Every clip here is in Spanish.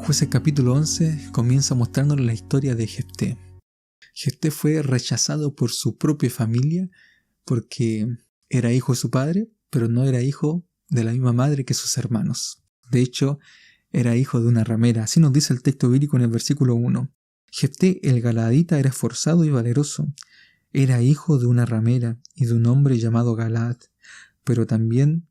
Jueces capítulo 11 comienza mostrándonos la historia de Jefté. Jefté fue rechazado por su propia familia porque era hijo de su padre, pero no era hijo de la misma madre que sus hermanos. De hecho, era hijo de una ramera. Así nos dice el texto bíblico en el versículo 1. Jefté el Galaadita era esforzado y valeroso. Era hijo de una ramera y de un hombre llamado Galaad, pero también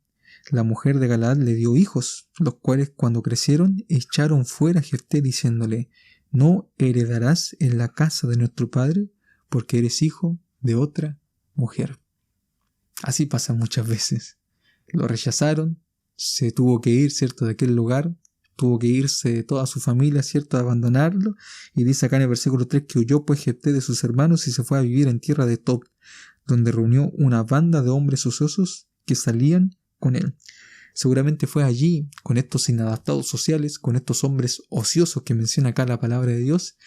la mujer de Galaad le dio hijos, los cuales cuando crecieron echaron fuera a Jefté diciéndole: no heredarás en la casa de nuestro padre porque eres hijo de otra mujer. Así pasa muchas veces. Lo rechazaron, se tuvo que ir, ¿cierto?, de aquel lugar, tuvo que irse toda su familia, ¿cierto?, a abandonarlo, y dice acá en el versículo 3 que huyó pues Jefté de sus hermanos y se fue a vivir en tierra de Tob, donde reunió una banda de hombres ociosos que salían con él. Seguramente fue allí, con estos inadaptados sociales, con estos hombres ociosos que menciona acá la palabra de Dios,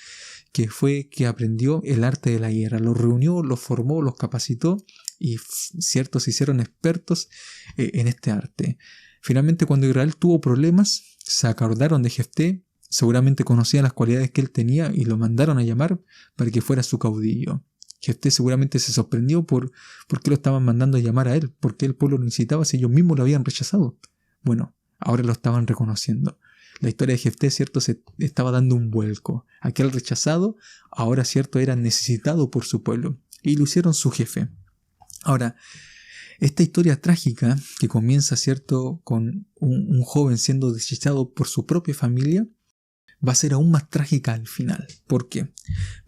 que fue que aprendió el arte de la guerra. Los reunió, los formó, los capacitó y, cierto, se hicieron expertos en este arte. Finalmente, cuando Israel tuvo problemas, se acordaron de Jefté, seguramente conocían las cualidades que él tenía y lo mandaron a llamar para que fuera su caudillo. Jefté seguramente se sorprendió por qué lo estaban mandando a llamar a él, por qué el pueblo lo necesitaba si ellos mismos lo habían rechazado. Bueno, ahora lo estaban reconociendo. La historia de Jefté, cierto, se estaba dando un vuelco. Aquel rechazado, ahora, cierto, era necesitado por su pueblo y lo hicieron su jefe. Ahora, esta historia trágica que comienza, cierto, con un joven siendo desechado por su propia familia, va a ser aún más trágica al final. ¿Por qué?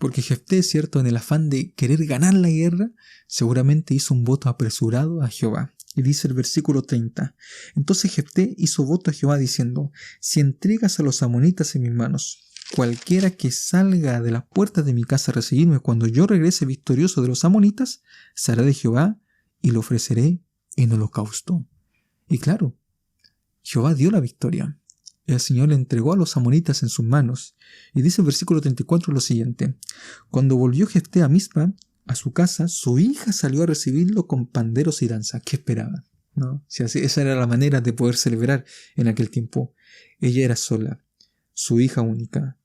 Porque Jefté, cierto, en el afán de querer ganar la guerra, seguramente hizo un voto apresurado a Jehová. Y dice el versículo 30. Entonces Jefté hizo voto a Jehová diciendo: si entregas a los amonitas en mis manos, cualquiera que salga de las puertas de mi casa a recibirme cuando yo regrese victorioso de los amonitas, será de Jehová y lo ofreceré en holocausto. Y claro, Jehová dio la victoria. El Señor le entregó a los amonitas en sus manos. Y dice el versículo 34 lo siguiente: cuando volvió Jefté a Mizpa, a su casa, su hija salió a recibirlo con panderos y danzas. ¿Qué esperaban? ¿No? Esa era la manera de poder celebrar en aquel tiempo. Ella era sola, su hija única,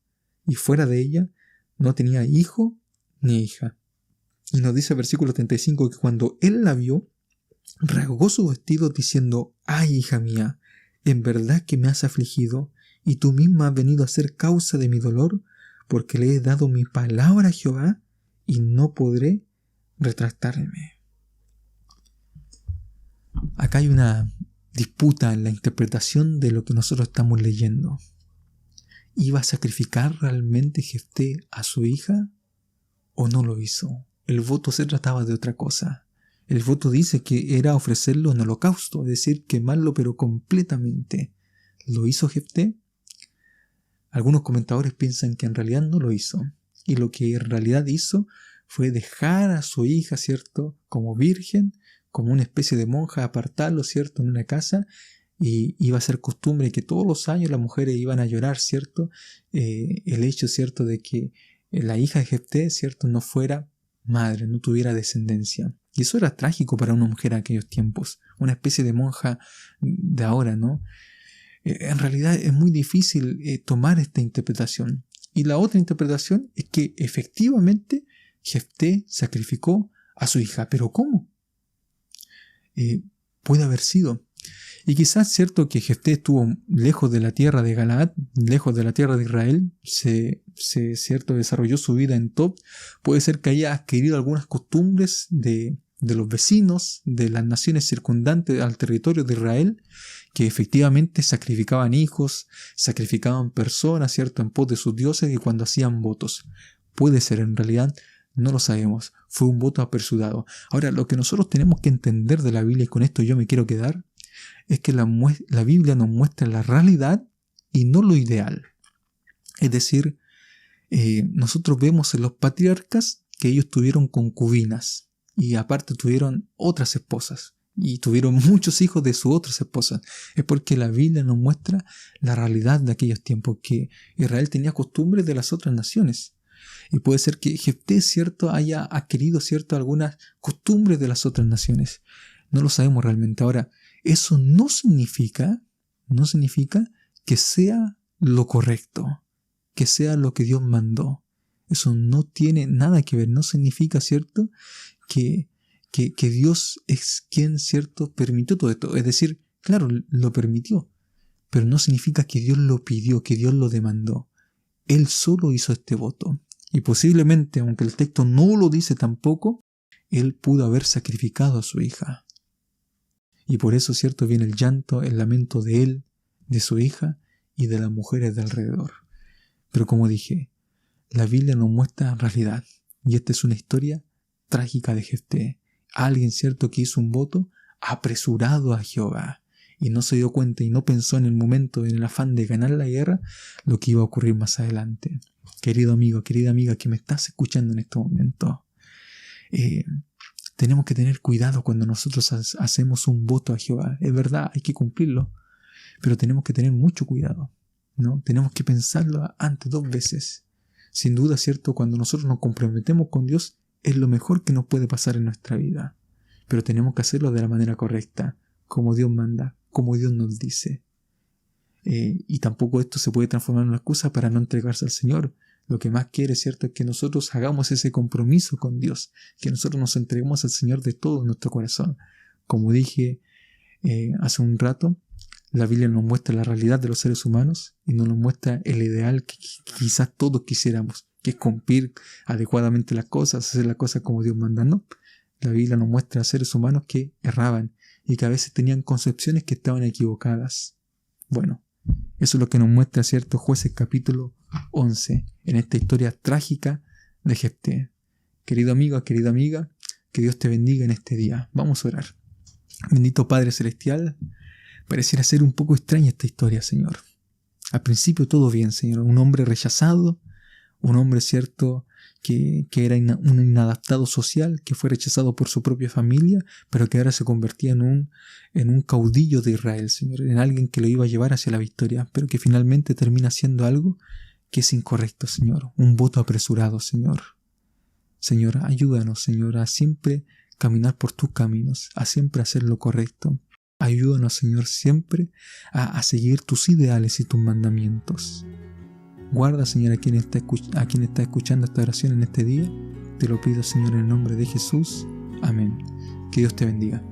y fuera de ella no tenía hijo ni hija. Y nos dice el versículo 35 que cuando él la vio, rasgó su vestido diciendo: ¡ay, hija mía! En verdad que me has afligido, y tú misma has venido a ser causa de mi dolor, porque le he dado mi palabra a Jehová, y no podré retractarme. Acá hay una disputa en la interpretación de lo que nosotros estamos leyendo. ¿Iba a sacrificar realmente Jefté a su hija o no lo hizo? El voto se trataba de otra cosa. El voto dice que era ofrecerlo en holocausto, es decir, quemarlo pero completamente. ¿Lo hizo Jefté? Algunos comentadores piensan que en realidad no lo hizo. Y lo que en realidad hizo fue dejar a su hija, ¿cierto?, como virgen, como una especie de monja, apartarlo, ¿cierto?, en una casa, y iba a ser costumbre que todos los años las mujeres iban a llorar, ¿cierto?, el hecho, ¿cierto?, de que la hija de Jefté, ¿cierto?, no fuera madre, no tuviera descendencia. Y eso era trágico para una mujer en aquellos tiempos, una especie de monja de ahora, ¿no? En realidad es muy difícil tomar esta interpretación. Y la otra interpretación es que efectivamente Jefté sacrificó a su hija. ¿Pero cómo? Puede haber sido. Y quizás, cierto, que Jefté estuvo lejos de la tierra de Galaad, lejos de la tierra de Israel, cierto, desarrolló su vida en Tob. Puede ser que haya adquirido algunas costumbres de los vecinos, de las naciones circundantes al territorio de Israel, que efectivamente sacrificaban hijos, sacrificaban personas, ¿cierto?, en pos de sus dioses y cuando hacían votos. Puede ser, en realidad no lo sabemos. Fue un voto apresurado. Ahora, lo que nosotros tenemos que entender de la Biblia, y con esto yo me quiero quedar, es que la Biblia nos muestra la realidad y no lo ideal. Es decir, nosotros vemos en los patriarcas que ellos tuvieron concubinas y aparte tuvieron otras esposas y tuvieron muchos hijos de sus otras esposas. Es porque la Biblia nos muestra la realidad de aquellos tiempos, que Israel tenía costumbres de las otras naciones. Y puede ser que Jefté, ¿cierto?, haya adquirido, ¿cierto?, algunas costumbres de las otras naciones. No lo sabemos realmente. Ahora, eso no significa que sea lo correcto, que sea lo que Dios mandó. Eso no tiene nada que ver, no significa, ¿cierto?, que Dios es quien, ¿cierto?, permitió todo esto. Es decir, claro, lo permitió, pero no significa que Dios lo pidió, que Dios lo demandó. Él solo hizo este voto. Y posiblemente, aunque el texto no lo dice tampoco, Él pudo haber sacrificado a su hija. Y por eso, ¿cierto?, viene el llanto, el lamento de Él, de su hija y de las mujeres de alrededor. Pero como dije, la Biblia nos muestra realidad. Y esta es una historia trágica de Jefté. Alguien, ¿cierto?, que hizo un voto apresurado a Jehová. Y no se dio cuenta y no pensó en el momento, en el afán de ganar la guerra, lo que iba a ocurrir más adelante. Querido amigo, querida amiga que me estás escuchando en este momento, tenemos que tener cuidado cuando nosotros hacemos un voto a Jehová. Es verdad, hay que cumplirlo, pero tenemos que tener mucho cuidado, ¿no? Tenemos que pensarlo antes 2 veces. Sin duda, ¿cierto?, cuando nosotros nos comprometemos con Dios, es lo mejor que nos puede pasar en nuestra vida. Pero tenemos que hacerlo de la manera correcta, como Dios manda, como Dios nos dice. Y tampoco esto se puede transformar en una excusa para no entregarse al Señor. Lo que más quiere, ¿cierto?, es que nosotros hagamos ese compromiso con Dios, que nosotros nos entreguemos al Señor de todo nuestro corazón. Como dije hace un rato, la Biblia nos muestra la realidad de los seres humanos y nos muestra el ideal que quizás todos quisiéramos, que es cumplir adecuadamente las cosas, hacer las cosas como Dios manda. No, la Biblia nos muestra a seres humanos que erraban y que a veces tenían concepciones que estaban equivocadas. Bueno, eso es lo que nos muestra, ¿cierto?, Jueces capítulo 11, en esta historia trágica de Jefté. Querido amigo, querida amiga, que Dios te bendiga en este día. Vamos a orar. Bendito Padre Celestial, pareciera ser un poco extraña esta historia, Señor. Al principio todo bien, Señor. Un hombre rechazado, un hombre, ¿cierto?, que era un inadaptado social, que fue rechazado por su propia familia, pero que ahora se convertía en un caudillo de Israel, Señor, en alguien que lo iba a llevar hacia la victoria, pero que finalmente termina siendo algo que es incorrecto, Señor, un voto apresurado, Señor. Señor, ayúdanos, Señor, a siempre caminar por tus caminos, a siempre hacer lo correcto. Ayúdanos, Señor, siempre a seguir tus ideales y tus mandamientos. Guarda, Señor, a quien está escuchando esta oración en este día. Te lo pido, Señor, en el nombre de Jesús. Amén. Que Dios te bendiga.